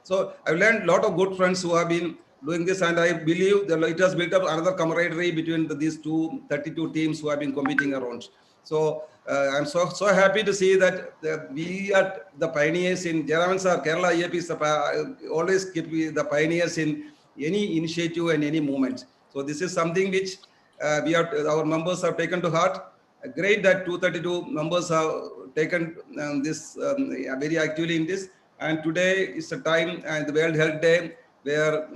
So I've learned a lot of good friends who have been doing this, and I believe that it has built up another camaraderie between these 32 teams who have been competing around. So I'm so happy to see that we are the pioneers in Jayaraman sir. Kerala IAP is always keep the pioneers in any initiative and any movement. So this is something which our members have taken to heart. Great that 232 members have taken this very actively in this. And today is a time and the World Health Day where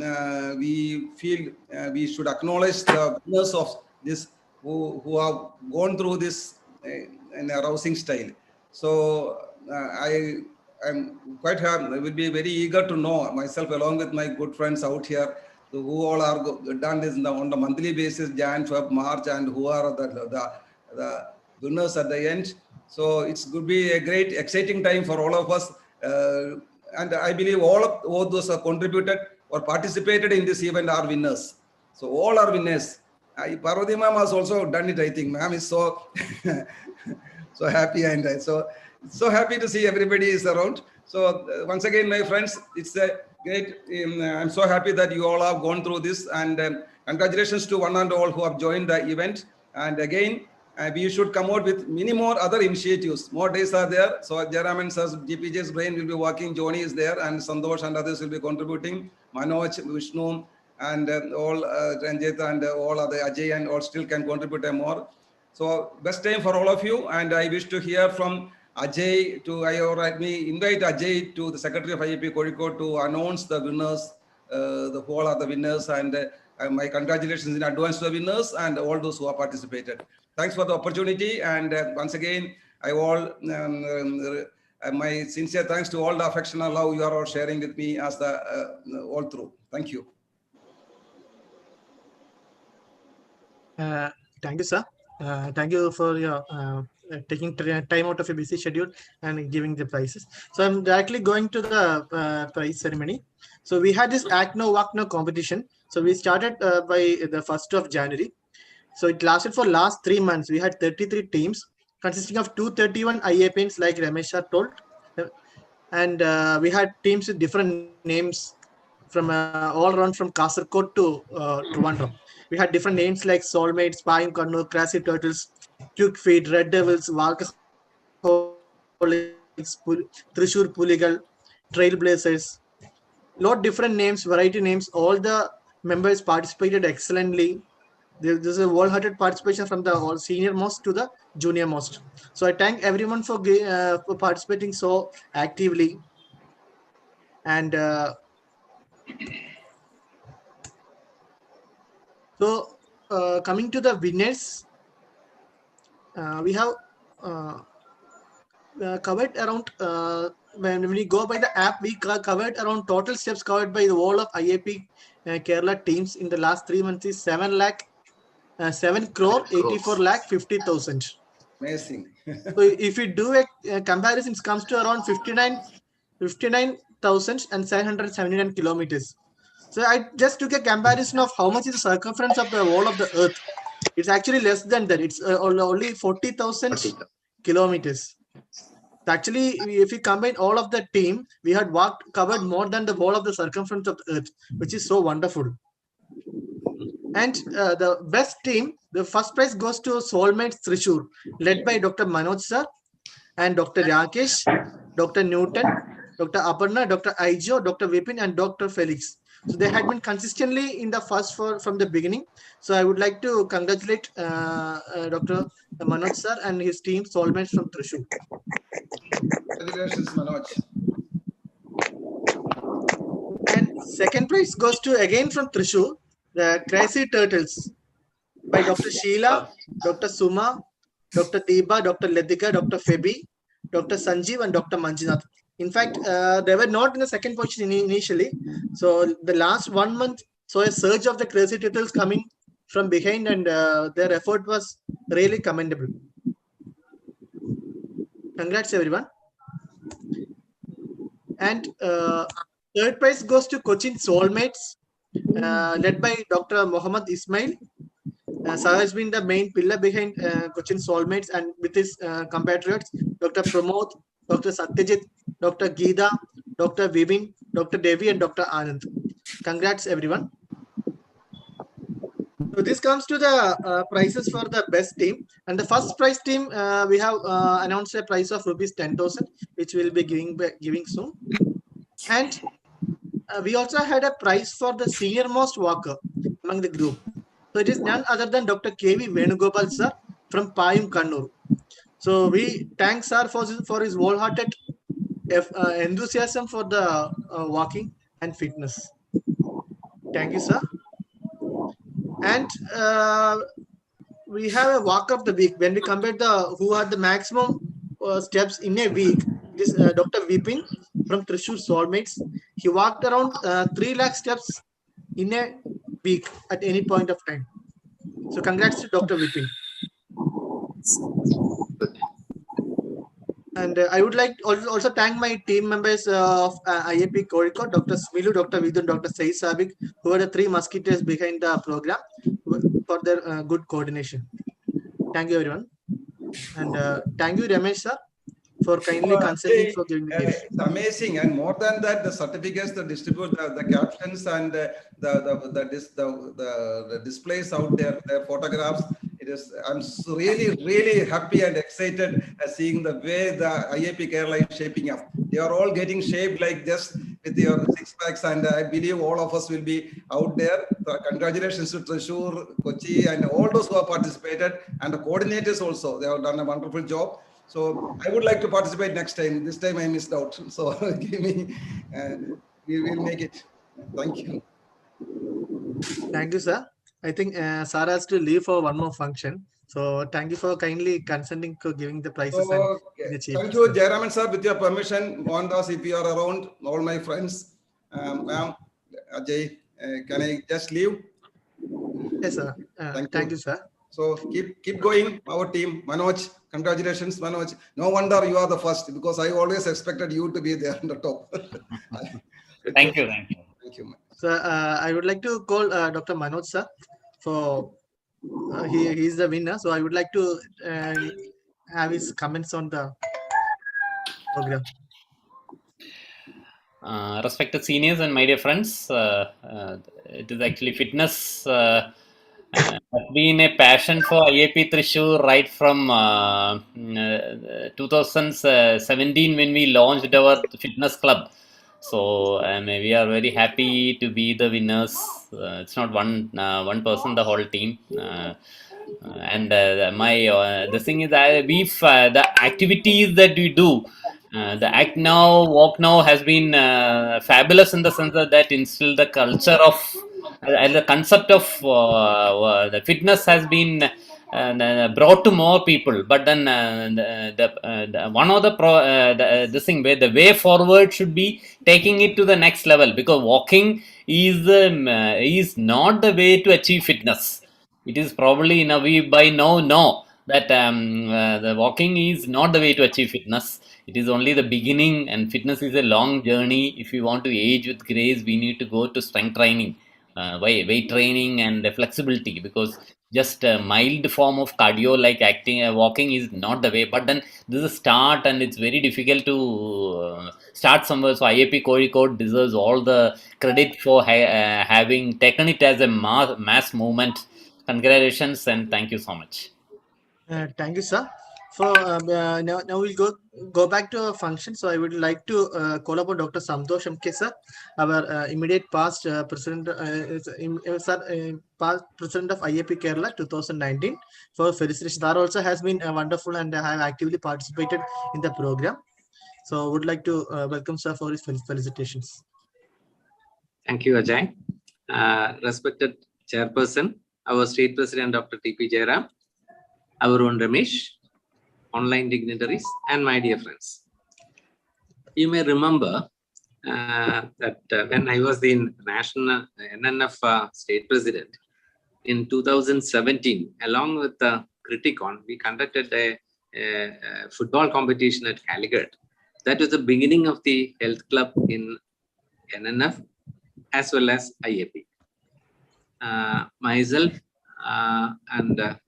we feel we should acknowledge the winners of this who have gone through this in a rousing style. So I'm quite happy. I will be very eager to know myself along with my good friends out here who all are done this on the monthly basis, Jan, Feb, March, and who are the winners at the end. So it's going to be a great, exciting time for all of us. And I believe all those who contributed or participated in this event are winners. So all are winners. Parvati ma'am has also done it, I think. Ma'am is so so happy, and so happy to see everybody is around. So once again, my friends, it's a great. I'm so happy that you all have gone through this, and congratulations to one and all who have joined the event. And again, we should come out with many more other initiatives. More days are there. So Jayaraman sir's GPJ's brain will be working. Joni is there, and Santosh and others will be contributing. Manoj, Vishnu, and all Ranjit and all other Ajay and all still can contribute more. So best time for all of you. And I wish to hear from Ajay invite Ajay to the Secretary of IAP Kozhikode to announce the winners, who all are the winners, and my congratulations in advance to the winners and all those who have participated. Thanks for the opportunity. And once again, my sincere thanks to all the affection and love you are all sharing with me as all through. Thank you. Thank you, sir. Thank you for your taking time out of your busy schedule and giving the prizes. So I'm directly going to the prize ceremony. So we had this Act No Walk No competition. So we started by the 1st of January. So it lasted for last 3 months. We had 33 teams consisting of 231 IAPs, like Ramesh sir told. And we had teams with different names from all around from Kasaragod to Trivandrum. We had different names like Soulmates, Payam Kannur, Crazy Turtles, Quick Feet, Red Devils, Walkaholics, Trishur Puligal, Trailblazers. Lot different names, variety names. All the members participated excellently. There's a wholehearted participation from the all senior most to the junior most. So I thank everyone for participating so actively. And so coming to the winners, we have covered around, when we go by the app, we covered around total steps covered by the whole of IAP Kerala teams in the last 3 months is 7 crore 84 lakh 50,000. Amazing. So if we do a comparison, it comes to around 59,779 kilometers. So I just took a comparison of how much is the circumference of the whole of the earth. It's actually less than that. It's only 40,000 kilometers. So actually, if we combine all of the team, we had covered more than the whole of the circumference of the earth, which is so wonderful. And the best team, the first prize goes to Soulmates Trishur, led by Dr. Manoj sir and Dr. Rakesh, Dr. Newton, Dr. Aparna, Dr. Aijo, Dr. Vipin, and Dr. Felix. So they had been consistently in the first four from the beginning. So I would like to congratulate Dr. Manoj sir and his team, Soulmates from Trishur. Congratulations, Manoj. And second prize goes to again from Trishur, the Crazy Turtles by Dr. Sheila, Dr. Suma, Dr. Deepa, Dr. Ledika, Dr. Febi, Dr. Sanjeev, and Dr. Manjunath. In fact, they were not in the second position initially. So the last 1 month saw a surge of the Crazy Turtles coming from behind, and their effort was really commendable. Congrats, everyone. And third prize goes to Cochin Soulmates, led by Dr. Muhammad Ismail. Sir has been the main pillar behind Cochin Soulmates, and with his compatriots, Dr. Pramod, Dr. Satyajit, Dr. Geeta, Dr. Vibin, Dr. Devi, and Dr. Anand. Congrats, everyone. So this comes to the prizes for the best team. And the first prize team, we have announced a prize of rupees 10,000, which we'll be giving soon. And we also had a prize for the senior most walker among the group. So it is none other than Dr. K.V. Venugopal sir from Payum Kannur. So we thank sir for his wholehearted enthusiasm for the walking and fitness. Thank you, sir. And we have a walk of the week. When we compare who had the maximum steps in a week, this Dr. Vipin from Trishur Soulmates, he walked around 3 lakh steps in a week at any point of time. So congrats to Dr. Vipin. And I would like to also thank my team members of IAP Kozhikode, Dr. Smilu, Dr. Vidun, Dr. Saeed Sabik, who are the 3 musketeers behind the program for their good coordination. Thank you, everyone. And thank you, Ramesh sir, for kindly consenting for giving the gift. It's amazing, and more than that, the certificates, the distribute, the captions, and the displays out there, the photographs. It is. I'm really happy and excited seeing the way the IAP Kerala is shaping up. They are all getting shaped like this with your 6 packs, and I believe all of us will be out there. So congratulations to Trishur, Kochi, and all those who have participated, and the coordinators also. They have done a wonderful job. So I would like to participate next time. This time I missed out. So give me, and we will make it. Thank you. Thank you, sir. I think Sarah has to leave for one more function. So thank you for kindly consenting to giving the prizes. Okay. Thank you, Jayaraman sir. With your permission, Mohandas, if you are around, all my friends, ma'am, Ajay, can I just leave? Yes, sir. Thank you, sir. So keep going, our team. Manoj, congratulations, Manoj. No wonder you are the first, because I always expected you to be there on the top. Thank you. Thank you. So I would like to call Dr. Manoj sir for he is the winner. So I would like to have his comments on the program. Respected seniors and my dear friends, it is actually fitness has been a passion for IAP Trishur right from 2017 when we launched our fitness club. So we are very happy to be the winners. It's not one person, the whole team. And the thing is that the activities that we do, the act now, walk now has been fabulous in the sense that instilled the culture of and the concept of the fitness has been brought to more people. But then one of this thing where the way forward should be taking it to the next level, because walking is not the way to achieve fitness. It is probably we by now know that the walking is not the way to achieve fitness. It is only the beginning, and fitness is a long journey. If you want to age with grace, we need to go to strength training, weight training, and flexibility, because just a mild form of cardio like walking is not the way. But then this is a start, and it's very difficult to start somewhere. So IAP Kozhikode deserves all the credit for having taken it as a mass movement. Congratulations and thank you so much. Thank you, sir. So now we'll go back to our function. So I would like to call upon Dr. Santosh MK sir, our immediate past president, past president of IAP Kerala 2019 for felicitation. That also has been wonderful and have actively participated in the program. So would like to welcome sir for his felicitations. Thank you, Ajay. Respected chairperson, our state president, Dr. T.P. Jairam, our own Ramesh, online dignitaries, and my dear friends. You may remember that when I was the national NNF state president in 2017, along with the Criticon, we conducted a football competition at Calicut. That was the beginning of the health club in NNF as well as IAP. Myself and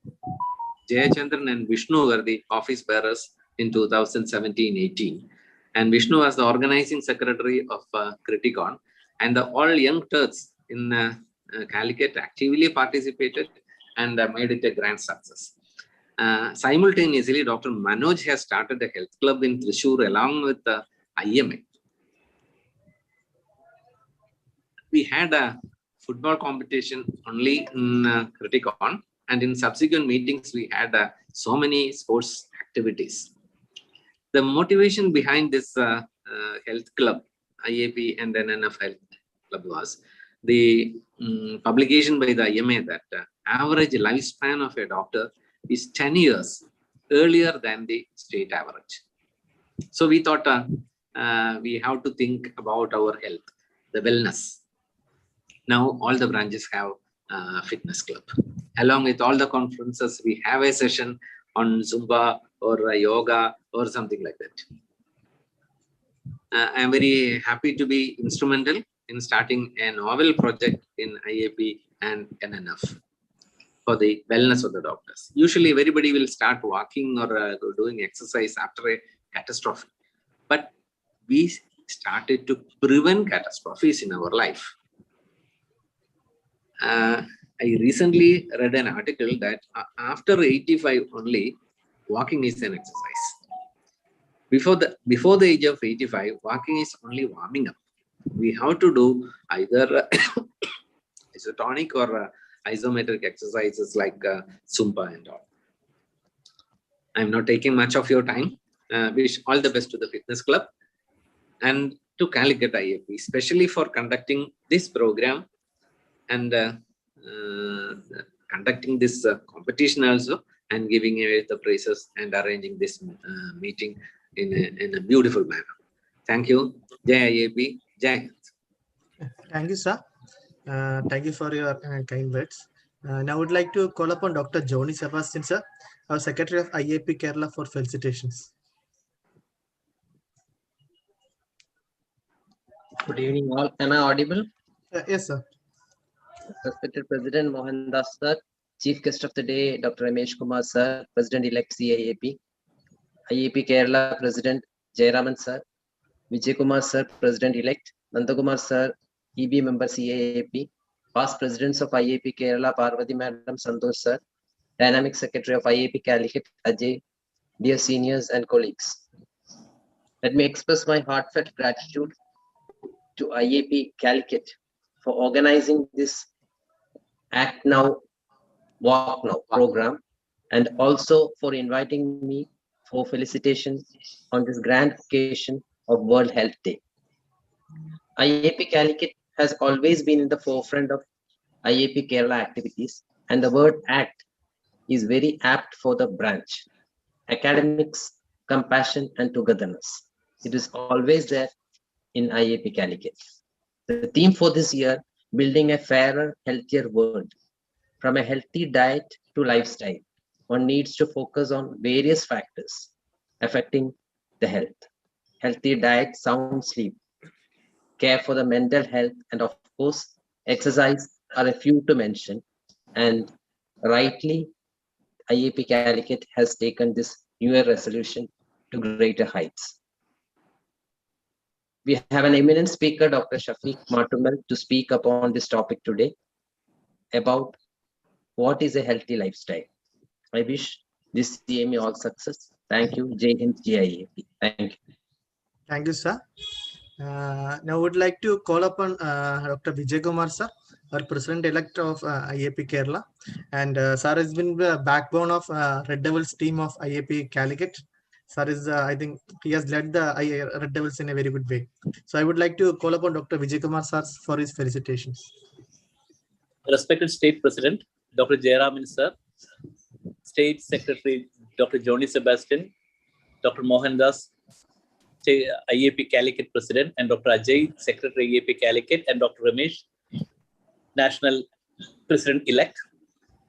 Jayachandran and Vishnu were the office bearers in 2017-18. And Vishnu was the organizing secretary of Criticon, and all young Turks in Calicut actively participated and made it a grand success. Simultaneously, Dr. Manoj has started a health club in Thrissur along with the IMA. We had a football competition only in Criticon, and in subsequent meetings, we had so many sports activities. The motivation behind this health club, IAP and NNF Health Club, was the publication by the IMA that average lifespan of a doctor is 10 years earlier than the state average. So we thought we have to think about our health, the wellness. Now all the branches have fitness club. Along with all the conferences, we have a session on Zumba or yoga or something like that. I am very happy to be instrumental in starting a novel project in IAP and NNF for the wellness of the doctors. Usually everybody will start walking or doing exercise after a catastrophe. But we started to prevent catastrophes in our life. I recently read an article that after 85 only, walking is an exercise. Before the age of 85, walking is only warming up. We have to do either isotonic or isometric exercises like Zumba and all. I'm not taking much of your time. Wish all the best to the fitness club and to Calicut IAP, especially for conducting this program and conducting this competition also, and giving away the prizes and arranging this meeting in a beautiful manner. Thank you. Jai IAP. Jai Hind. Thank you, sir. Thank you for your kind words. Now I would like to call upon Dr. Joni Sebastian, sir, our Secretary of IAP Kerala, for felicitations. Good evening all. Am I audible? Yes, sir. Respected President Mohan Das sir, Chief Guest of the Day Dr. Ramesh Kumar sir, President-elect CIAP, IAP Kerala President Jayaraman sir, Vijay Kumar sir, President-elect, Nandakumar sir, EB member CIAP, past Presidents of IAP Kerala, Parvati Madam, Santosh sir, Dynamic Secretary of IAP Calicut, Ajay, dear seniors and colleagues. Let me express my heartfelt gratitude to IAP Calicut for organizing this Act Now, Walk Now program, and also for inviting me for felicitations on this grand occasion of World Health Day. IAP Calicut has always been in the forefront of IAP Kerala activities, and the word ACT is very apt for the branch. Academics, compassion, and togetherness. It is always there in IAP Calicut. The theme for this year, building a fairer, healthier world. From a healthy diet to lifestyle, one needs to focus on various factors affecting the health. Healthy diet, sound sleep, care for the mental health, and of course, exercise are a few to mention. And rightly, IAP Calicut has taken this New Year resolution to greater heights. We have an eminent speaker, Dr. Shafiq Matumal, to speak upon this topic today about what is a healthy lifestyle. I wish this CME all success. Thank you. Jai Hind, IAP. Thank you. Thank you, sir. Now I would like to call upon Dr. Vijay Kumar, sir, our President-elect of IAP Kerala. And sir has been the backbone of Red Devils team of IAP Calicut. Sir is, I think he has led the Red Devils in a very good way. So I would like to call upon Dr. Vijay Kumar, sir, for his felicitations. Respected State President, Dr. Jayaraman sir, State Secretary, Dr. Joni Sebastian, Dr. Mohan Das, IAP Calicut President, and Dr. Ajay, Secretary IAP Calicut, and Dr. Ramesh, National President-elect.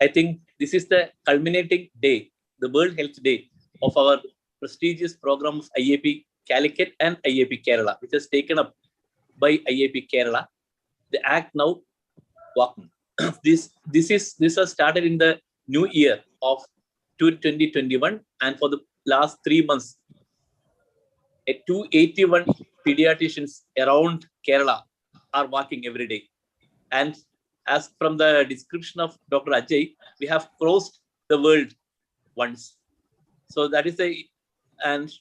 I think this is the culminating day, the World Health Day of our prestigious program of IAP Calicut and IAP Kerala, which is taken up by IAP Kerala. The Act Now, Walk Now. This has started in the new year of 2021, and for the last 3 months, 281 pediatricians around Kerala are walking every day. And as from the description of Dr. Ajay, we have crossed the world once. So that is and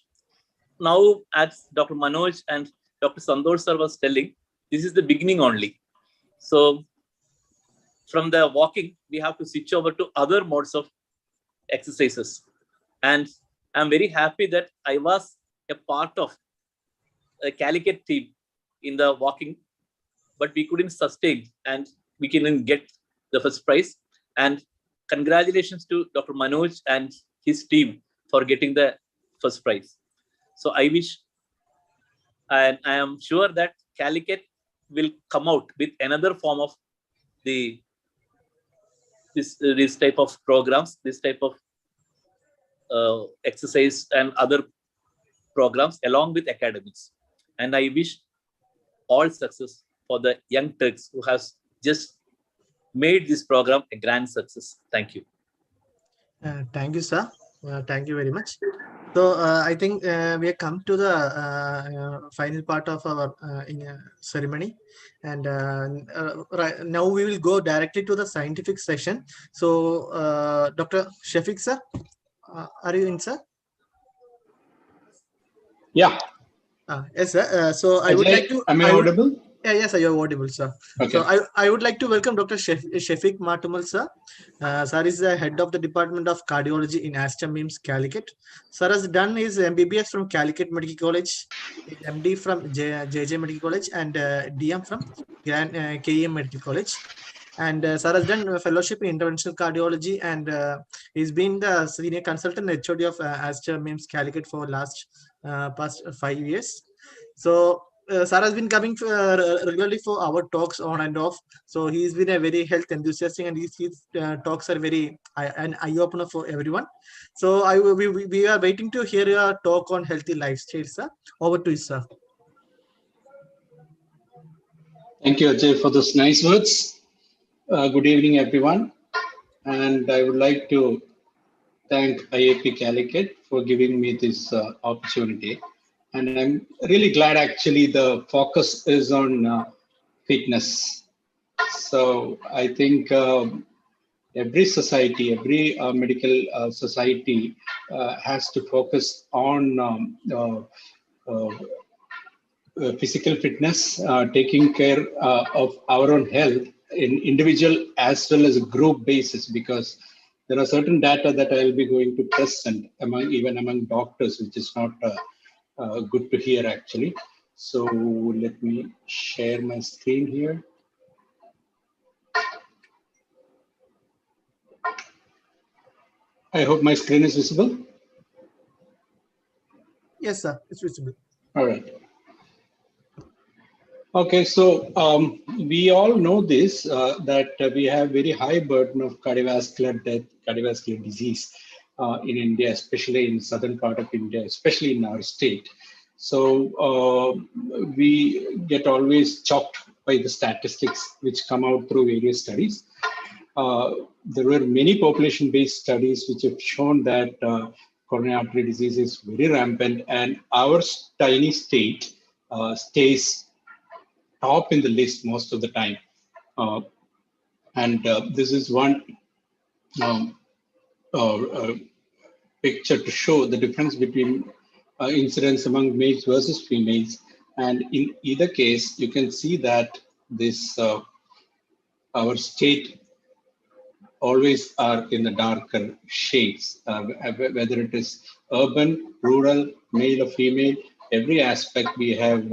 now as Dr. Manoj and Dr. Santosh sir was telling, this is the beginning only. So from the walking, we have to switch over to other modes of exercises. And I'm very happy that I was a part of a Calicut team in the walking, but we couldn't sustain and we couldn't get the first prize. And congratulations to Dr. Manoj and his team for getting the first prize. So I wish, and I am sure that Calicut will come out with another form of this type of programs, this type of exercise and other programs along with academics. And I wish all success for the young Turks who has just made this program a grand success. Thank you. Thank you, sir. Thank you very much. So I think we have come to the final part of our ceremony, and right now we will go directly to the scientific session. So Dr. Shafiq sir, are you in, sir? Yeah. Yes, sir. So I would like to. Am I audible? Yes, sir, you are audible, sir. Okay. So I would like to welcome Dr. Shafiq Matumal, sir. Sir is the head of the Department of Cardiology in Aster MIMS, Calicut. Sir has done his MBBS from Calicut Medical College, MD from JJ Medical College, and DM from KEM Medical College. And sir has done a fellowship in interventional cardiology, and he's been the senior consultant HOD of Aster MIMS, Calicut for past 5 years. So sir has been coming regularly for our talks on and off. So he's been a very health enthusiastic, and his talks are very an eye-opener for everyone. So we are waiting to hear your talk on healthy lifestyle, sir. Over to you, sir. Thank you, Ajay, for those nice words. Good evening, everyone. And I would like to thank IAP Calicut for giving me this opportunity. And I'm really glad actually the focus is on fitness. So I think every society, every medical society has to focus on physical fitness, taking care of our own health in individual as well as a group basis, because there are certain data that I'll be going to present even among doctors, which is not good to hear actually. So let me share my screen here. I hope my screen is visible. Yes, sir, it's visible. All right. Okay, so we all know this, that we have very high burden of cardiovascular death, cardiovascular disease in India, especially in southern part of India, especially in our state. So we get always shocked by the statistics which come out through various studies. There were many population-based studies which have shown that coronary artery disease is very rampant, and our tiny state stays top in the list most of the time. And this is one picture to show the difference between incidence among males versus females. And in either case, you can see that this our state always are in the darker shades, whether it is urban, rural, male or female, every aspect we have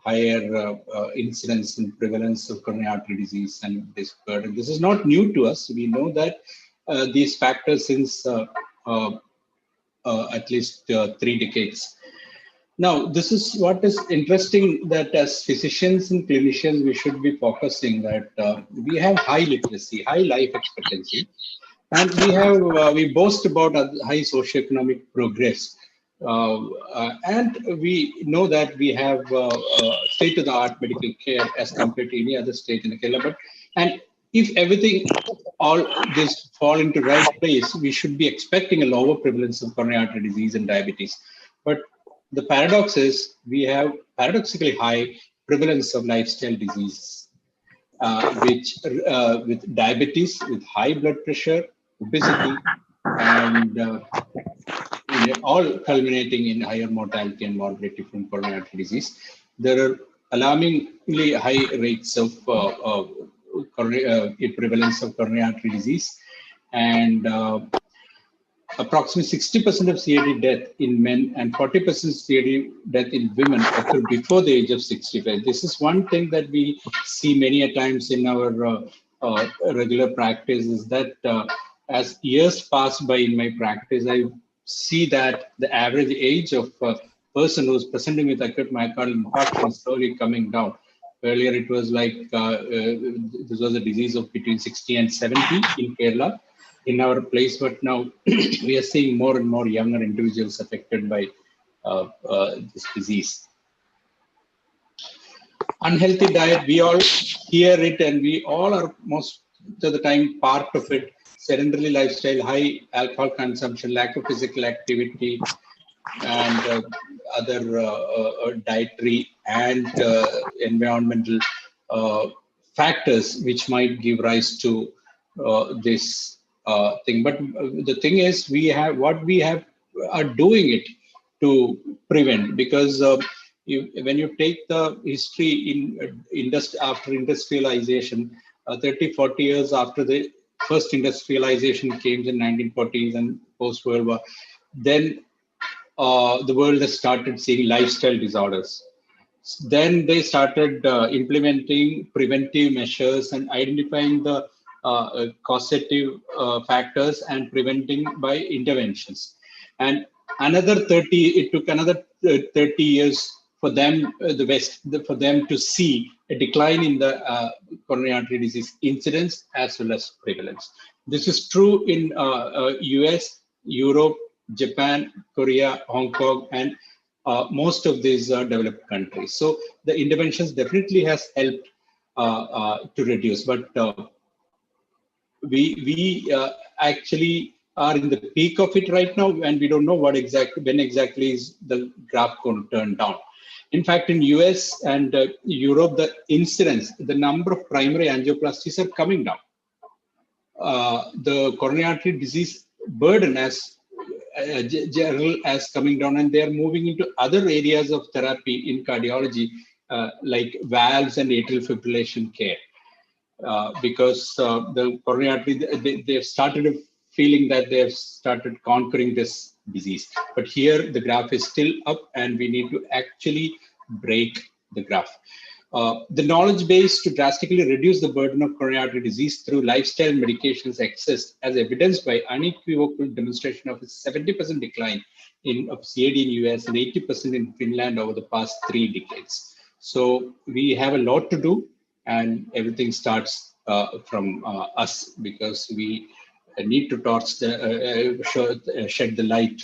higher incidence and prevalence of coronary artery disease and this burden. This is not new to us. We know that these factors since at least 3 decades. Now, this is what is interesting, that as physicians and clinicians, we should be focusing that we have high literacy, high life expectancy, and we boast about high socioeconomic progress. And we know that we have state-of-the-art medical care as compared to any other state in Kerala. And if everything, all this fall into right place, we should be expecting a lower prevalence of coronary artery disease and diabetes. But the paradox is we have paradoxically high prevalence of lifestyle diseases, which with diabetes, with high blood pressure, obesity, and all culminating in higher mortality and morbidity from coronary artery disease. There are alarmingly high rates of prevalence of coronary artery disease, and approximately 60% of CAD death in men and 40% CAD death in women occur before the age of 65. This is one thing that we see many a times in our regular practice, is that as years pass by in my practice, I see that the average age of a person who's presenting with acute myocardial infarction is slowly coming down. Earlier, it was like this was a disease of between 60 and 70 in Kerala, in our place, but now we are seeing more and more younger individuals affected by this disease. Unhealthy diet, we all hear it, and we all are most of the time part of it. Sedentary lifestyle, high alcohol consumption, lack of physical activity, and other dietary and environmental factors which might give rise to this thing. But the thing is, we are doing it to prevent, because when you take the history in after industrialization, 30-40 years after the first industrialization came in 1940s and post-World War, then the world has started seeing lifestyle disorders. Then they started implementing preventive measures and identifying the causative factors and preventing by interventions. And it took another 30 years for them, for them to see a decline in the coronary artery disease incidence as well as prevalence. This is true in US, Europe, Japan, Korea, Hong Kong, and most of these developed countries. So the interventions definitely has helped to reduce, but we actually are in the peak of it right now, and we don't know when exactly is the graph going to turn down. In fact, in US and Europe, the incidence, the number of primary angioplasties are coming down. The coronary artery disease burden as general as coming down, and they are moving into other areas of therapy in cardiology, like valves and atrial fibrillation care, because the coronary artery, they've started feeling that they've started conquering this disease. But here the graph is still up, and we need to actually break the graph. The knowledge base to drastically reduce the burden of coronary artery disease through lifestyle medications exists, as evidenced by unequivocal demonstration of a 70% decline of CAD in US and 80% in Finland over the past 3 decades. So we have a lot to do, and everything starts from us, because we need to shed the light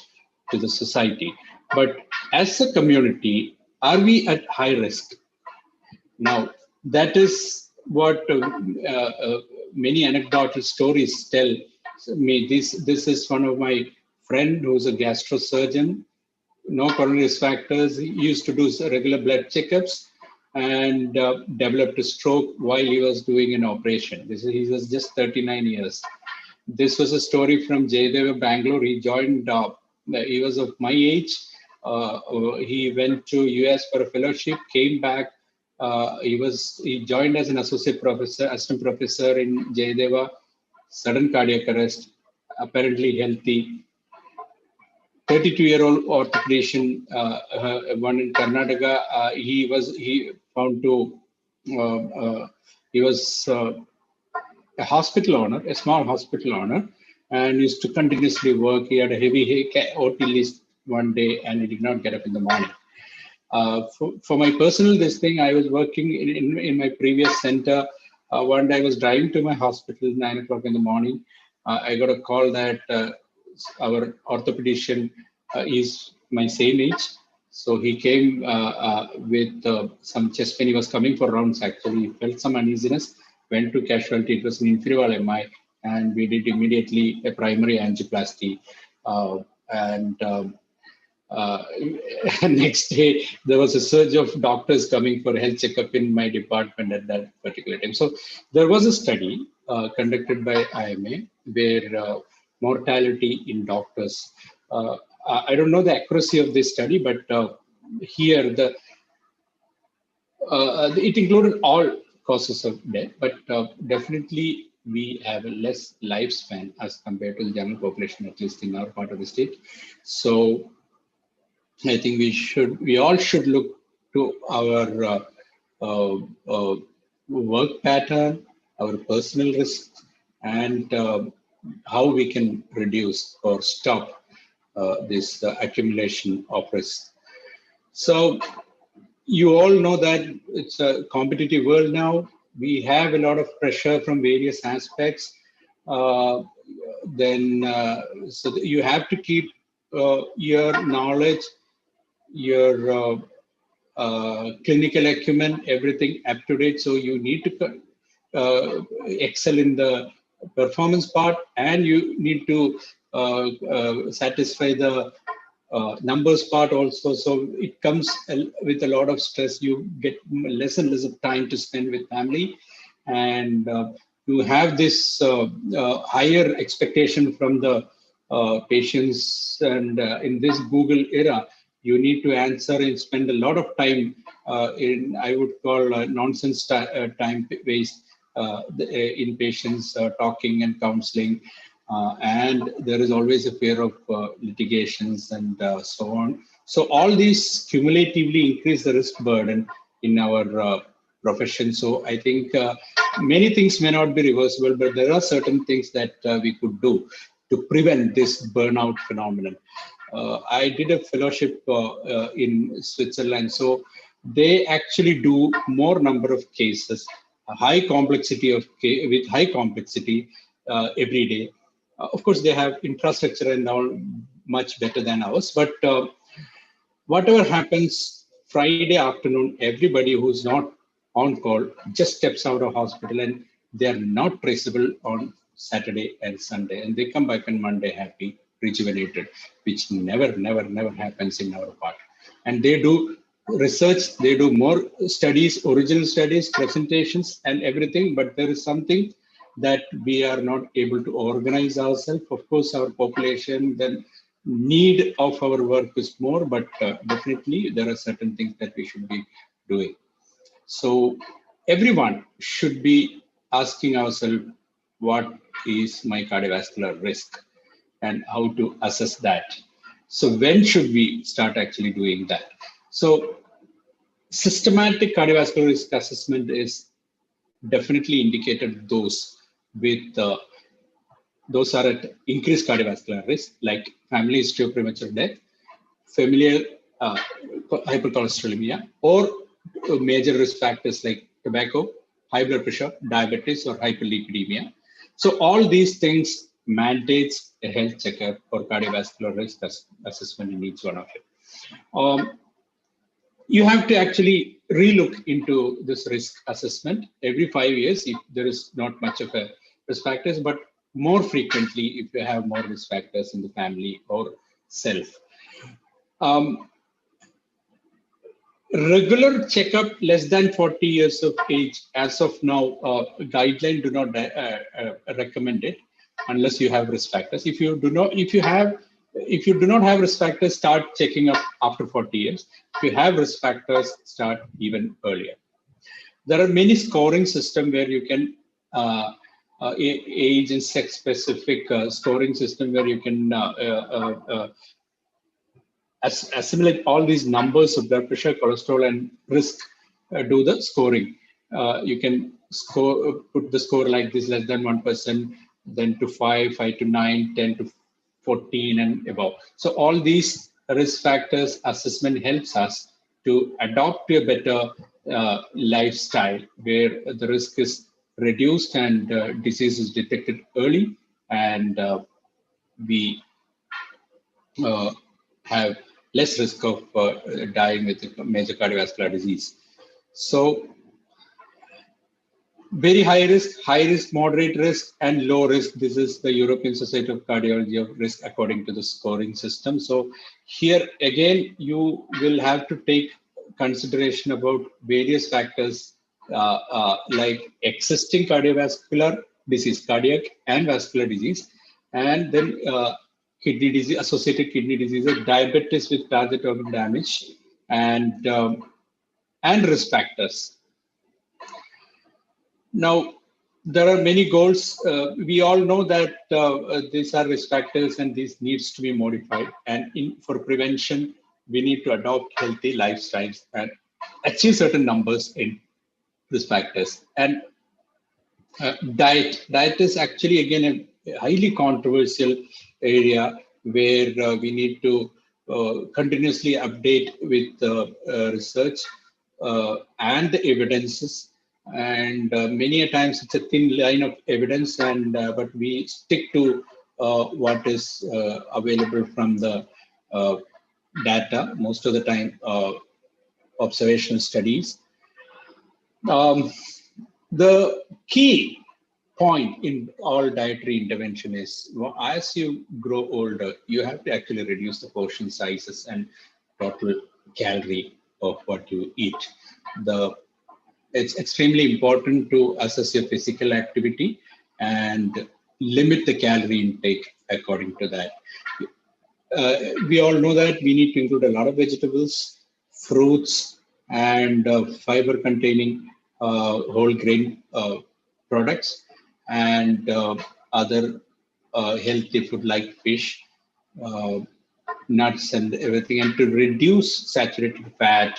to the society. But as a community, are we at high risk? Now, that is what many anecdotal stories tell me. This is one of my friend who's a gastrosurgeon, no coronary risk factors. He used to do regular blood checkups and developed a stroke while he was doing an operation. He was just 39 years. This was a story from Jayadeva, Bangalore. He joined, he was of my age. He went to US for a fellowship, came back. He joined as an assistant professor in Jayadeva, sudden cardiac arrest, apparently healthy. 32-year-old orthopedician, one in Karnataka. He was a hospital owner, a small hospital owner, and used to continuously work. He had a heavy OT list one day, and he did not get up in the morning. For my personal I was working in my previous center. One day I was driving to my hospital, 9 o'clock in the morning. I got a call that our orthopedician is my same age. So he came with some chest pain. He was coming for rounds actually. He felt some uneasiness, went to casualty. It was an inferior MI, and we did immediately a primary angioplasty. next day there was a surge of doctors coming for health checkup in my department at that particular time. So there was a study conducted by IMA where mortality in doctors. I don't know the accuracy of this study, but here it included all causes of death, but definitely we have a less lifespan as compared to the general population, at least in our part of the state. So I think we all should look to our work pattern, our personal risks, and how we can reduce or stop this accumulation of risk. So you all know that it's a competitive world now. We have a lot of pressure from various aspects. So you have to keep your knowledge, your clinical acumen, everything up to date. So you need to excel in the performance part, and you need to satisfy the numbers part also. So it comes with a lot of stress. You get less and less of time to spend with family, and you have this higher expectation from the patients. And in this Google era, you need to answer and spend a lot of time in, I would call, nonsense time waste in patients talking and counseling. And there is always a fear of litigations and so on. So all these cumulatively increase the risk burden in our profession. So I think many things may not be reversible, but there are certain things that we could do to prevent this burnout phenomenon. I did a fellowship in Switzerland. So they actually do more number of cases, a high complexity with high complexity every day. Of course, they have infrastructure and all much better than ours. But whatever happens Friday afternoon, everybody who's not on call just steps out of hospital, and they are not traceable on Saturday and Sunday. And they come back on Monday happy, rejuvenated, which never happens in our part. And they do research, they do more studies, original studies, presentations and everything, but there is something that we are not able to organize ourselves. Of course, our population, the need of our work is more, but definitely there are certain things that we should be doing. So everyone should be asking ourselves, what is my cardiovascular risk and how to assess that? So when should we start actually doing that? So systematic cardiovascular risk assessment is definitely indicated those with those are at increased cardiovascular risk, like family history of premature death, familial hypercholesterolemia, or major risk factors like tobacco, high blood pressure, diabetes, or hyperlipidemia. So all these things mandates a health checkup or cardiovascular risk assessment in each one of it. You have to actually relook into this risk assessment every 5 years if there is not much of a risk factors, but more frequently if you have more risk factors in the family or self. Regular checkup less than 40 years of age, as of now, guideline do not recommend it unless you have risk factors. If you do not have risk factors, start checking up after 40 years. If you have risk factors, start even earlier. There are many scoring systems where you can age and sex specific scoring system where you can assimilate all these numbers of blood pressure, cholesterol, and risk, do the scoring. You can put the score like this: less than 1%, then to 5, 5 to 9, 10 to 14, and above. So all these risk factors assessment helps us to adopt a better lifestyle where the risk is reduced and disease is detected early, and we have less risk of dying with major cardiovascular disease. So very high risk, moderate risk, and low risk. This is the European Society of Cardiology of Risk according to the scoring system. So here again, you will have to take consideration about various factors like existing cardiovascular disease, cardiac and vascular disease, and then kidney disease, associated kidney diseases, diabetes with target organ damage, and risk factors. Now, there are many goals. We all know that these are risk factors and these needs to be modified. And for prevention, we need to adopt healthy lifestyles and achieve certain numbers in risk factors. And diet is actually again a highly controversial area where we need to continuously update with research and the evidences. And many a times it's a thin line of evidence, and but we stick to what is available from the data most of the time, observational studies. The key point in all dietary intervention is, as you grow older, you have to actually reduce the portion sizes and total calorie of what you eat. It's extremely important to assess your physical activity and limit the calorie intake according to that. We all know that we need to include a lot of vegetables, fruits, and fiber containing whole grain products, and other healthy food like fish, nuts, and everything, and to reduce saturated fat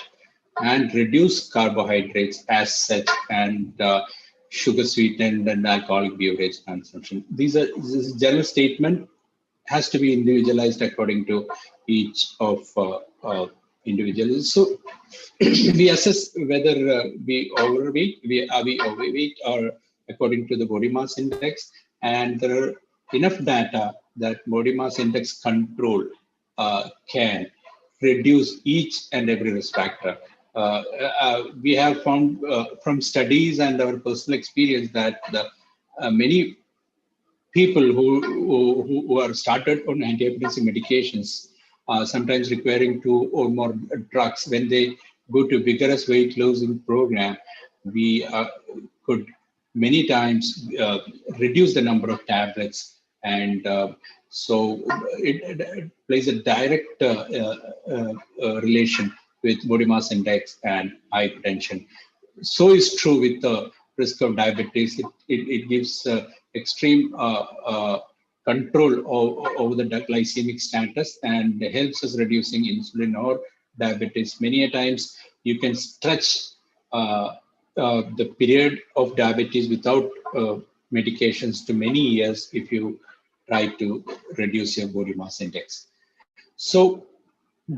and reduce carbohydrates as such, and sugar sweetened and alcoholic beverage consumption. This general statement has to be individualized according to each of individuals. So we assess whether we overweight, are we overweight, or according to the body mass index, and there are enough data that body mass index control can reduce each and every risk factor. We have found from studies and our personal experience that many people who are started on antihypertensive medications, sometimes requiring 2 or more drugs, when they go to vigorous weight losing program, we could many times reduce the number of tablets, and so it plays a direct relation with body mass index and hypertension. So is true with the risk of diabetes. It gives extreme control over the glycemic status and helps us reducing insulin or diabetes. Many a times you can stretch the period of diabetes without medications to many years if you try to reduce your body mass index. So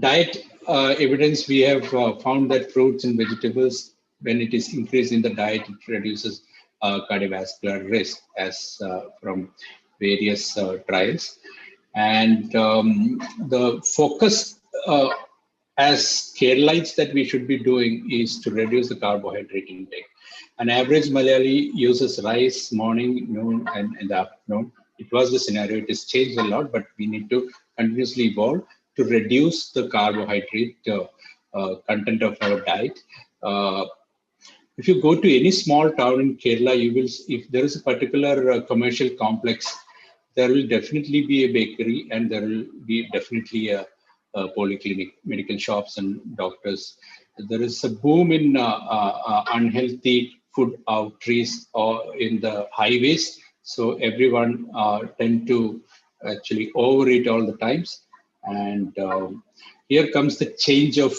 diet evidence, we have found that fruits and vegetables, when it is increased in the diet, it reduces cardiovascular risk as from various trials. And the focus as Keralites that we should be doing is to reduce the carbohydrate intake. An average Malayali uses rice morning, noon, and in the afternoon. It was the scenario. It has changed a lot, but we need to continuously evolve to reduce the carbohydrate content of our diet. If you go to any small town in Kerala, you will, if there is a particular commercial complex, there will definitely be a bakery, and there will be definitely a polyclinic, medical shops, and doctors. There is a boom in unhealthy food outreach or in the highways. So everyone tend to actually overeat all the times. And here comes the change of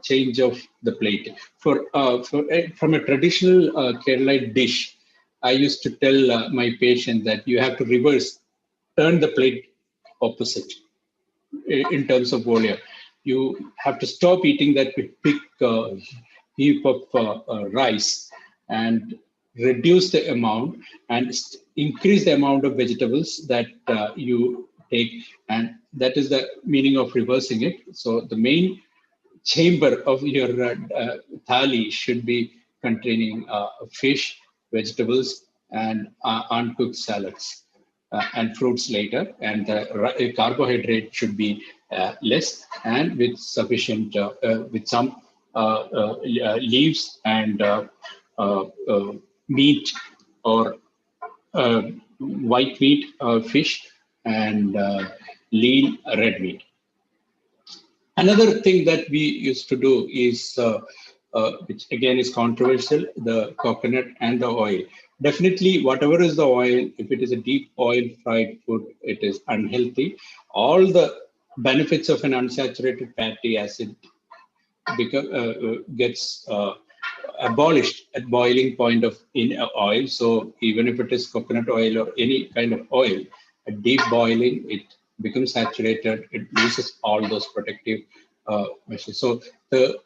change of the plate. From a traditional Kerala dish, I used to tell my patient that you have to turn the plate opposite in terms of volume. You have to stop eating that big heap of rice and reduce the amount and increase the amount of vegetables that you take, and that is the meaning of reversing it. So the main chamber of your thali should be containing fish, vegetables, and uncooked salads and fruits later. And the carbohydrate should be less and with sufficient, with some leaves and meat or white meat, fish, and lean red meat. Another thing that we used to do is, which again is controversial, the coconut and the oil. Definitely, whatever is the oil, if it is a deep oil fried food, it is unhealthy. All the benefits of an unsaturated fatty acid gets abolished at boiling point of in oil. So even if it is coconut oil or any kind of oil, at deep boiling, it becomes saturated. It loses all those protective measures. So the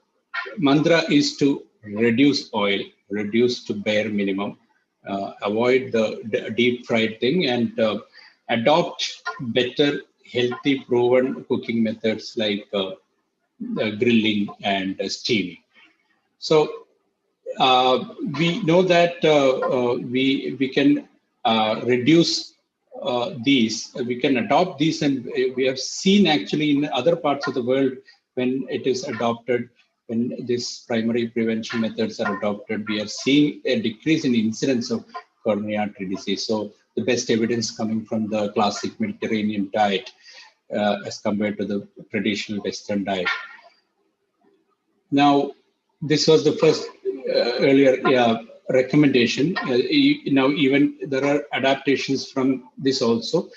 mantra is to reduce oil, reduce to bare minimum, avoid the deep fried thing, and adopt better, healthy, proven cooking methods like grilling and steaming. So we know that we can reduce these, we can adopt these, and we have seen actually in other parts of the world when it is adopted, when these primary prevention methods are adopted, we are seeing a decrease in incidence of coronary artery disease. So the best evidence coming from the classic Mediterranean diet as compared to the traditional Western diet. Now, this was the first earlier recommendation. Now, even there are adaptations from this also.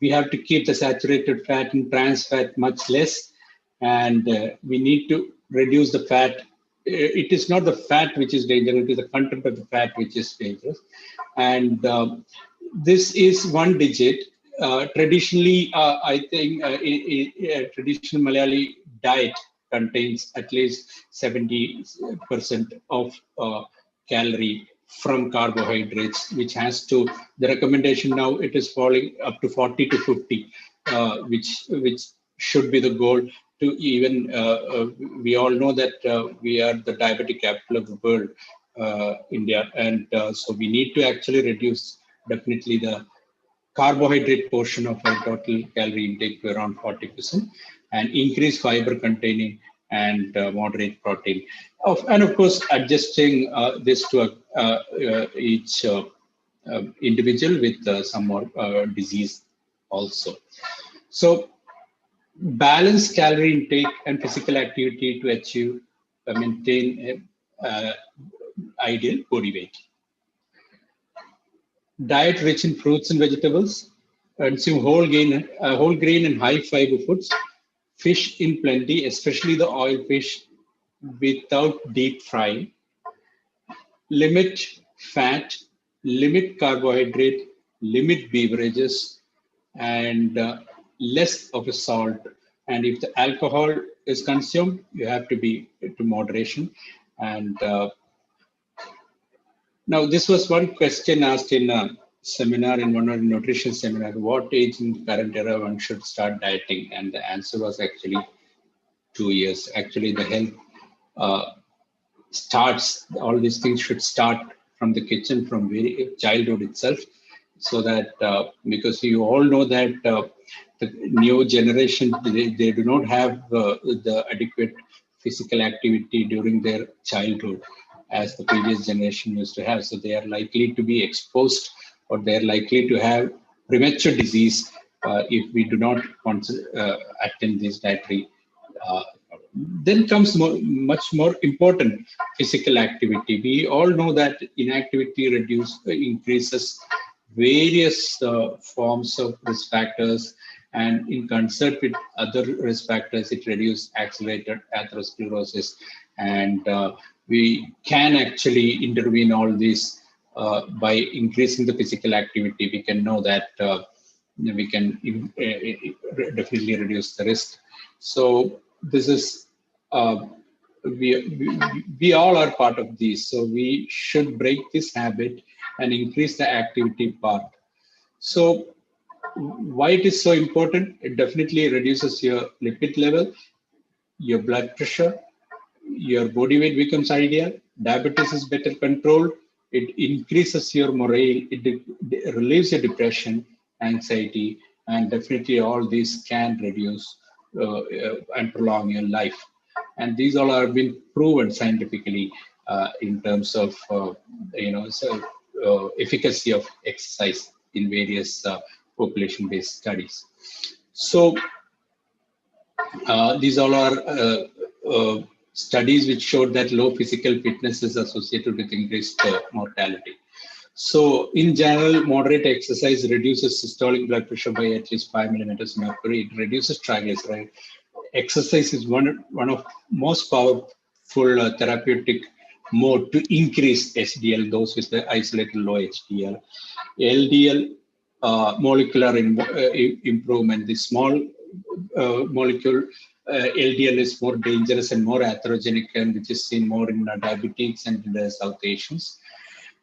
We have to keep the saturated fat and trans fat much less, and we need to reduce the fat. It is not the fat which is dangerous, it is the content of the fat which is dangerous. And this is one digit. Traditionally, I think traditional Malayali diet contains at least 70% of calorie from carbohydrates, which has to, the recommendation now, it is falling up to 40 to 50, which should be the goal to even, we all know that we are the diabetic capital of the world, India, and so we need to actually reduce definitely the carbohydrate portion of our total calorie intake to around 40% and increase fiber containing and moderate protein. And of course, adjusting this to each individual with some more disease also. So balance calorie intake and physical activity to achieve, maintain ideal body weight. Diet rich in fruits and vegetables, consume whole grain and high fiber foods, fish in plenty, especially the oil fish without deep frying, limit fat, limit carbohydrate, limit beverages, and less of a salt. And if the alcohol is consumed, you have to be to moderation. And now, this was one question asked in a seminar, in one of the nutrition seminar, what age in the current era one should start dieting? And the answer was actually 2 years. Actually, the health starts, all these things should start from the kitchen, from very childhood itself. So that, because you all know that the new generation, they do not have the adequate physical activity during their childhood as the previous generation used to have. So they are likely to be exposed, or they are likely to have premature disease if we do not attend this dietary. Then comes much more important physical activity. We all know that inactivity increases various forms of risk factors, and in concert with other risk factors, it reduces accelerated atherosclerosis. And we can actually intervene all this by increasing the physical activity. We can know that we can definitely reduce the risk. So this is, we all are part of this. So we should break this habit and increase the activity part. So why it is so important? It definitely reduces your lipid level, your blood pressure, your body weight becomes ideal, diabetes is better controlled, it increases your morale, it relieves your depression, anxiety, and definitely all these can reduce and prolong your life. And these all are been proven scientifically in terms of efficacy of exercise in various population-based studies. So these all are studies which showed that low physical fitness is associated with increased mortality. So in general, moderate exercise reduces systolic blood pressure by at least 5 millimeters of mercury. It reduces triglyceride. Exercise is one of most powerful therapeutic mode to increase HDL, those with the isolated low HDL. LDL molecular improvement. The small molecule LDL is more dangerous and more atherogenic, and which is seen more in diabetics and in the South Asians.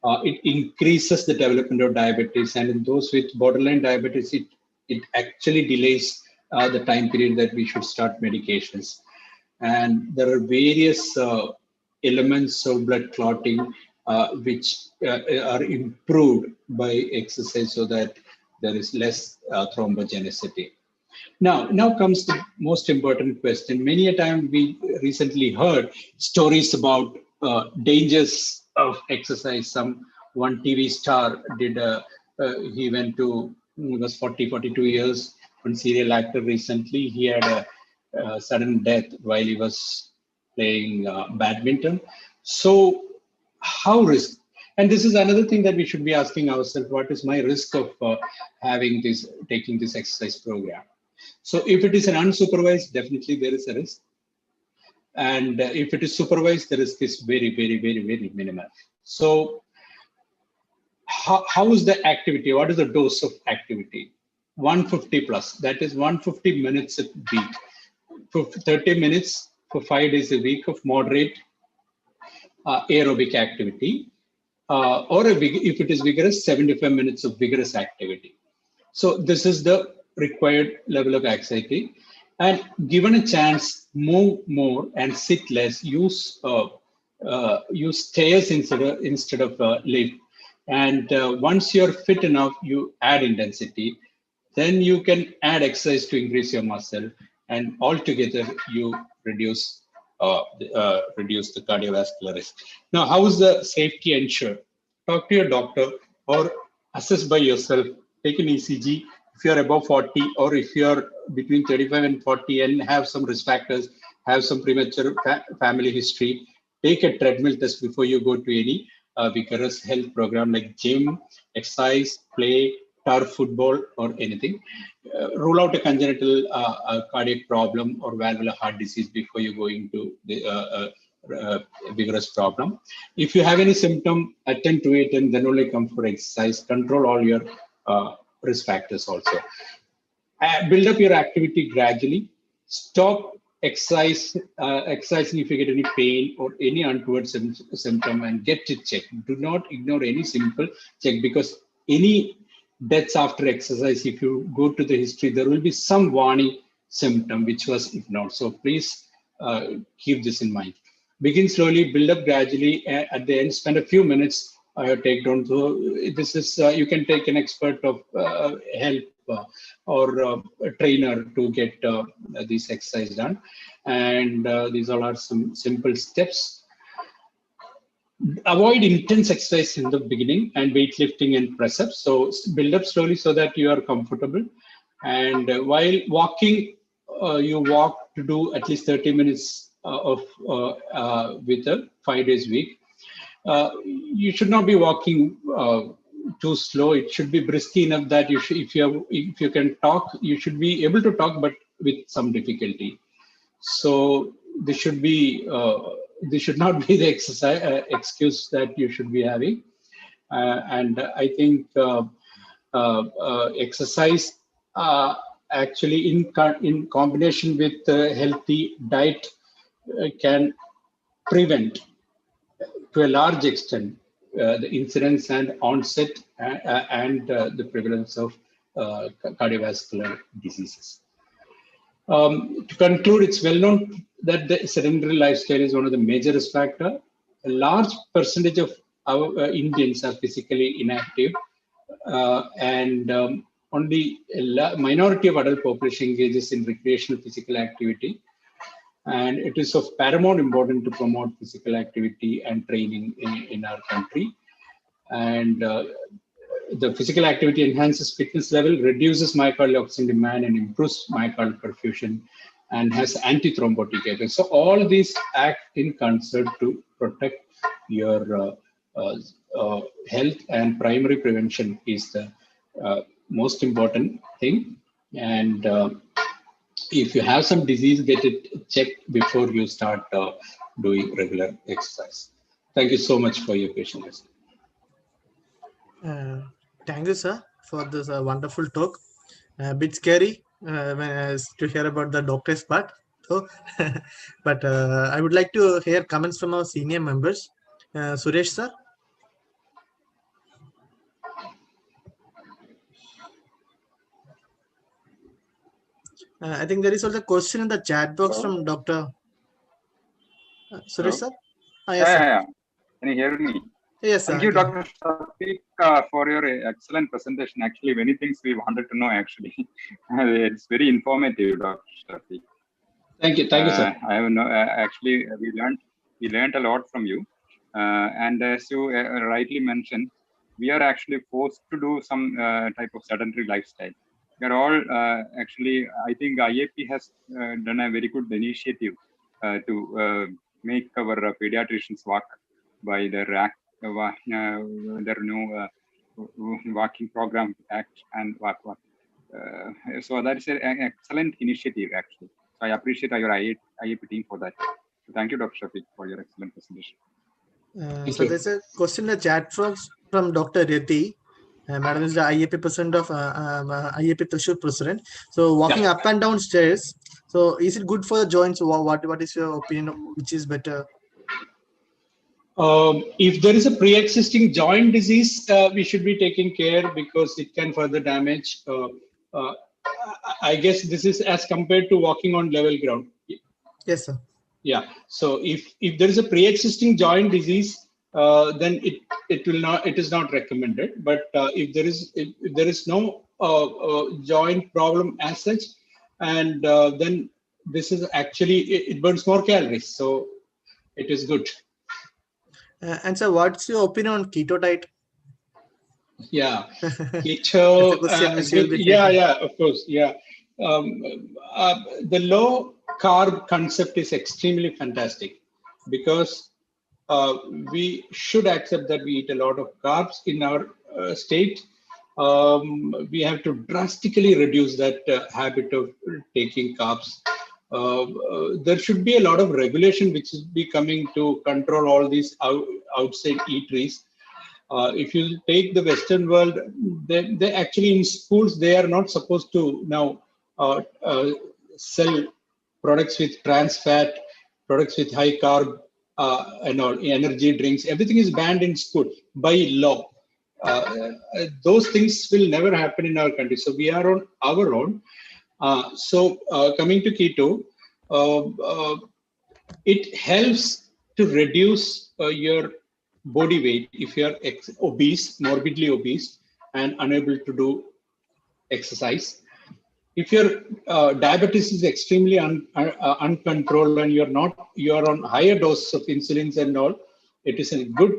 It increases the development of diabetes, and in those with borderline diabetes, it actually delays the time period that we should start medications. And there are various elements of blood clotting which are improved by exercise so that there is less thrombogenicity. Now comes the most important question. Many a time we recently heard stories about dangers of exercise. One TV star did he went to, he was 42 years, one serial actor recently. He had a sudden death while he was playing badminton. So how risk? And this is another thing that we should be asking ourselves: what is my risk of taking this exercise program? So if it is an unsupervised, definitely there is a risk. And if it is supervised, the risk is very, very, very, very minimal. So how is the activity? What is the dose of activity? 150 plus, that is 150 minutes a week. For 30 minutes for 5 days a week of moderate aerobic activity. Or if it is vigorous, 75 minutes of vigorous activity. So this is the required level of anxiety. And given a chance, move more and sit less. Use stairs instead of lift. And once you're fit enough, you add intensity. Then you can add exercise to increase your muscle, and altogether you reduce the cardiovascular risk. Now, how is the safety ensured? Talk to your doctor or assess by yourself. Take an ECG. If you're above 40 or if you're between 35 and 40 and have some risk factors, have some premature family history, take a treadmill test before you go to any vigorous health program like gym, exercise, play, turf football, or anything. Rule out a congenital cardiac problem or valvular heart disease before you go into the vigorous problem. If you have any symptom, attend to it and then only come for exercise. Control all your risk factors also. Build up your activity gradually. Stop exercising if you get any pain or any untoward symptom and get it checked. Do not ignore any simple check, because any deaths after exercise, if you go to the history, there will be some warning symptom which was ignored. So please keep this in mind. Begin slowly, build up gradually. At the end, spend a few minutes take down. So this is you can take an expert of help or a trainer to get this exercise done. And these all are some simple steps. Avoid intense exercise in the beginning and weightlifting and press ups. So build up slowly so that you are comfortable. And while walking, you walk to do at least 30 minutes with a 5 days week. You should not be walking too slow. It should be brisk enough that you should, if you can talk, you should be able to talk, but with some difficulty. So this should be this should not be the excuse that you should be having. And I think exercise actually in combination with healthy diet can prevent to a large extent the incidence and onset and the prevalence of cardiovascular diseases. To conclude, it's well known that the sedentary lifestyle is one of the major risk factors. a large percentage of our Indians are physically inactive, and only a minority of adult population engages in recreational physical activity. And it is of paramount importance to promote physical activity and training in our country. And the physical activity enhances fitness level, reduces myocardial oxygen demand, and improves myocardial perfusion, and has anti-thrombotic effects. So all these act in concert to protect your health, and primary prevention is the most important thing. And if you have some disease, get it checked before you start doing regular exercise. Thank you so much for your patience. Thank you, sir, for this wonderful talk. A bit scary to hear about the doctor's part. So, but I would like to hear comments from our senior members. Suresh, sir. I think there is also a question in the chat box from Dr. Suresh, sir. Yes, sir. Yeah. Can you hear me? Yes, sir. Thank you, Dr. Shafiq, for your excellent presentation. Actually, many things we wanted to know, actually. It's very informative, Dr. Shafiq. Thank you, sir. I have actually, we learned a lot from you. And as you rightly mentioned, we are actually forced to do some type of sedentary lifestyle. We are all actually, I think IAP has done a very good initiative to make our pediatricians walk by their new walking program, ACT and walk. So that is an excellent initiative, actually. So I appreciate your IAP team for that. So thank you, Dr. Shafiq, for your excellent presentation. So there's a question in the chat from Dr. Reddy. Madam is the IAP president of IAP Thrissur president. So walking up and down stairs. So is it good for the joints? What is your opinion? Which is better? If there is a pre-existing joint disease, we should be taking care because it can further damage. I guess this is as compared to walking on level ground. Yes, sir. Yeah. So if there is a pre-existing joint disease, then it is not recommended. But if there is no joint problem as such, and then this is actually it burns more calories, so it is good. And so, what's your opinion on keto diet? Yeah, keto. Of course. Yeah, the low carb concept is extremely fantastic because we should accept that we eat a lot of carbs in our state. We have to drastically reduce that habit of taking carbs. There should be a lot of regulation which is becoming to control all these outside eateries. If you take the Western world, they actually in schools, they are not supposed to now sell products with trans fat, products with high carb, and all energy drinks. Everything is banned in school by law. Those things will never happen in our country. So we are on our own. So coming to keto, it helps to reduce your body weight if you are obese, morbidly obese, and unable to do exercise. If your diabetes is extremely uncontrolled and you are on higher doses of insulins and all, it is a good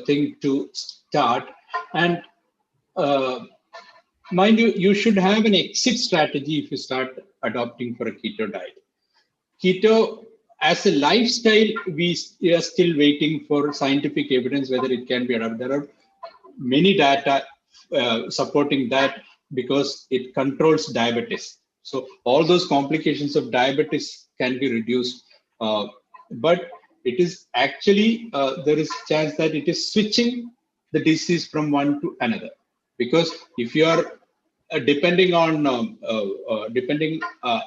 thing to start. And mind you, you should have an exit strategy if you start adopting for a keto diet. Keto as a lifestyle, we are still waiting for scientific evidence whether it can be adopted. There are many data supporting that because it controls diabetes. So all those complications of diabetes can be reduced. But it is actually, there is a chance that it is switching the disease from one to another. Because if you are depending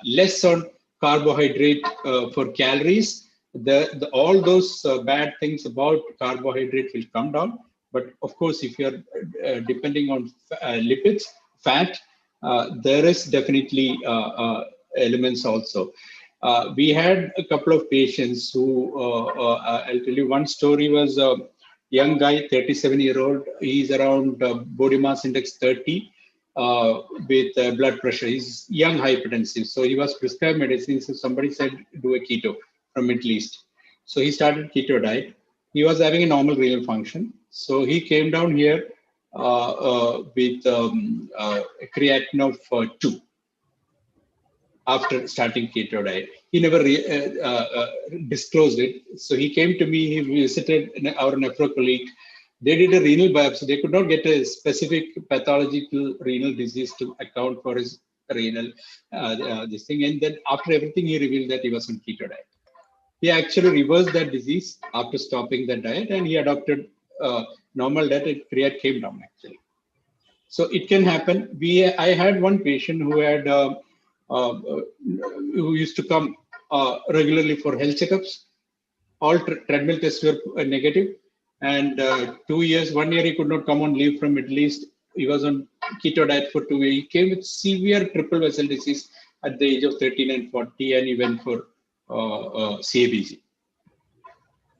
less on carbohydrate for calories, all those bad things about carbohydrate will come down. But of course, if you are depending on lipids, fat, there is definitely elements also. We had a couple of patients who, I'll tell you, one story was a young guy, 37-year-old. He's around body mass index 30 with blood pressure. He's young hypertensive. So he was prescribed medicine. So somebody said, do a keto from Middle East. So he started keto diet. He was having a normal renal function. So he came down here with a creatinine of 2 after starting keto diet. He never disclosed it. So he came to me, he visited our nephro colleague. They did a renal biopsy. They could not get a specific pathological renal disease to account for his renal this thing. And then after everything, he revealed that he was on keto diet. He actually reversed that disease after stopping that diet, and he adopted normal diet. Creat came down actually. So it can happen. I had one patient who had who used to come regularly for health checkups. All treadmill tests were negative, and 2 years, 1 year he could not come on leave from Middle East. He was on keto diet for 2 years. He came with severe triple vessel disease at the age of 39 and 40, and he went for CABG.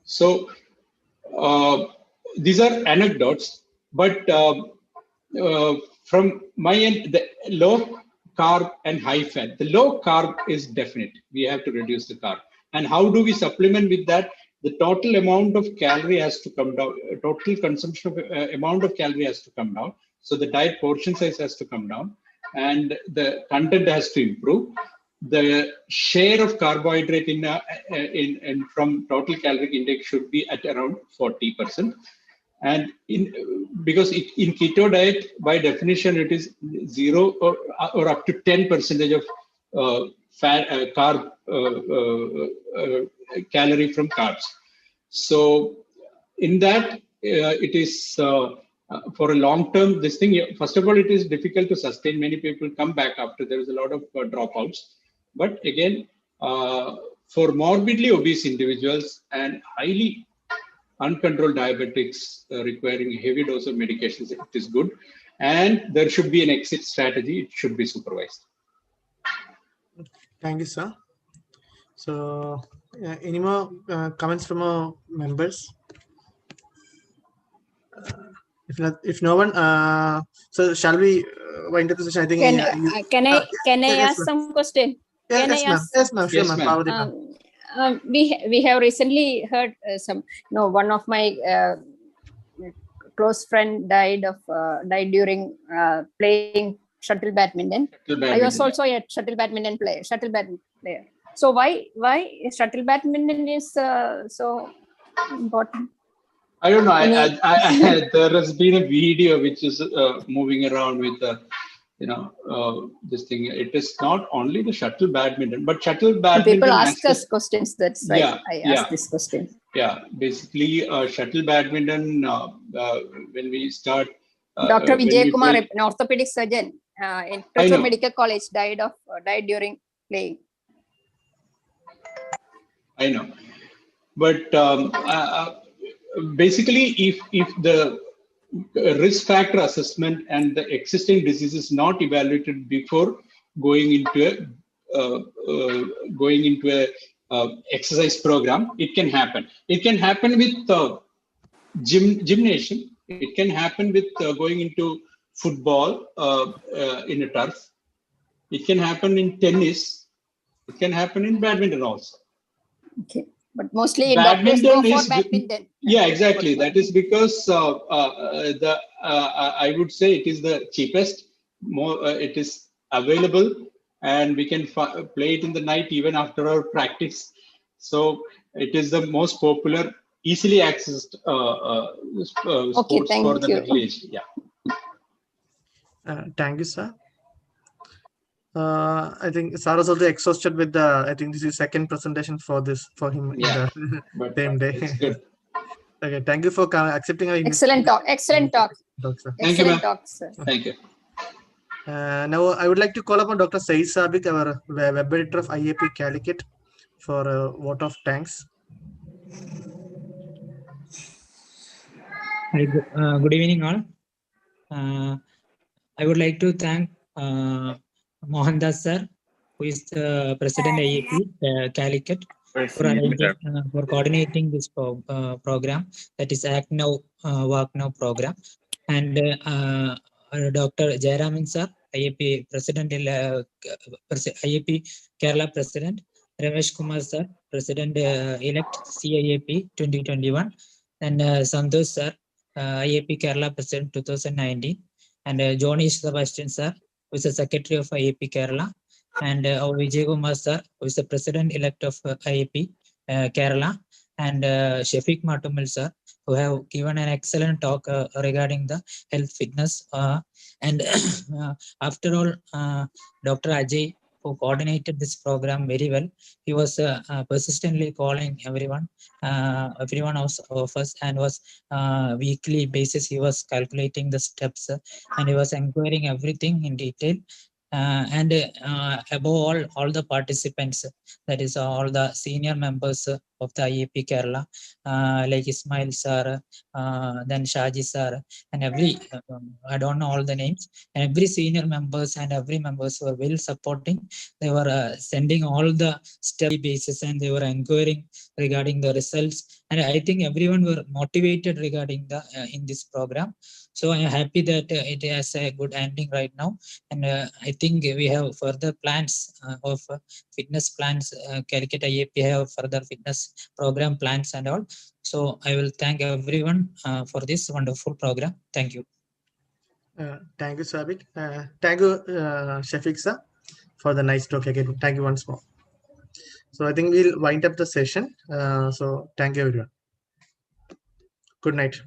So these are anecdotes, but from my end, the low carb and high fat. The low carb is definite. We have to reduce the carb. And how do we supplement with that? The total amount of calorie has to come down. Total consumption of amount of calorie has to come down. So the diet portion size has to come down, and the content has to improve. The share of carbohydrate in from total caloric intake should be at around 40%. And because in keto diet, by definition, it is 0 or up to 10% of fat carb calorie from carbs. So in that, it is for a long term, this thing, first of all, it is difficult to sustain. Many people come back after there is a lot of dropouts. But again, for morbidly obese individuals and highly uncontrolled diabetics requiring a heavy dose of medications, it is good. And there should be an exit strategy. It should be supervised. Thank you, sir. So, any more comments from our members? If no one, so shall we wind up the session? I think. Can I yes, ask some question? Yes, ma'am. Sure, ma'am. We have recently heard one of my close friend died during playing shuttle badminton. I was also a shuttle badminton player. So why shuttle badminton is so important? I don't know. There has been a video which is moving around with this thing. It is not only the shuttle badminton, but shuttle badminton. People ask us questions. That's why I asked this question. Yeah, basically shuttle badminton. When we start, Dr. Vijay Kumar, an orthopedic surgeon in Tokyo Medical College, died during playing. I know, but basically, if the risk factor assessment and the existing disease is not evaluated before going into a exercise program, it can happen. It can happen with gymnasium. It can happen with going into football in a turf. It can happen in tennis. It can happen in badminton also. Okay. But mostly badminton doctors go for badminton. Yeah, exactly. That is because I would say it is the cheapest. It is available, and we can play it in the night even after our practice. So it is the most popular, easily accessed sports for the middle aged. Yeah. Thank you, sir. I think Sir is also exhausted with the. I think this is second presentation for him. Yeah, in the same day. It's good. Okay, thank you for accepting our excellent talk. Excellent talk. Thank you, talk, sir. Thank you. Now I would like to call upon Dr. Saeed Sabik, our web editor of IAP Calicut, for a vote of thanks. Hi, good evening, all. I would like to thank Mohandas sir who is the President IAP Calicut, for coordinating this program, that is Act Now, Work Now program, and Dr. Jayaraman sir, IAP President, IAP Kerala President, Ramesh Kumar sir, President elect CIAP 2021, and Santosh sir, IAP Kerala President 2019, and Johnny Sebastian sir, who is the Secretary of IAP Kerala, and Vijay Kumar sir, who is the President elect of IAP Kerala, and Shafiq Matumil sir, who have given an excellent talk regarding the health fitness. And after all, Dr. Ajay, who coordinated this program very well, he was persistently calling everyone of us, and was weekly basis he was calculating the steps, and he was inquiring everything in detail. And above all the participants, that is all the senior members of the IAP Kerala, like Ismail sir, then Shaji sir, and every, I don't know all the names, and every senior members and every members were well supporting. They were sending all the step basis, and they were inquiring regarding the results. And I think everyone were motivated regarding the in this program. So I am happy that it has a good ending right now. And I think we have further plans of fitness plans. Calicut IAP have further fitness program plans and all. So I will thank everyone for this wonderful program. Thank you. Thank you, Sabik. Thank you, Shafiq sir, for the nice talk again. Thank you once more. So I think we'll wind up the session. So thank you, everyone. Good night.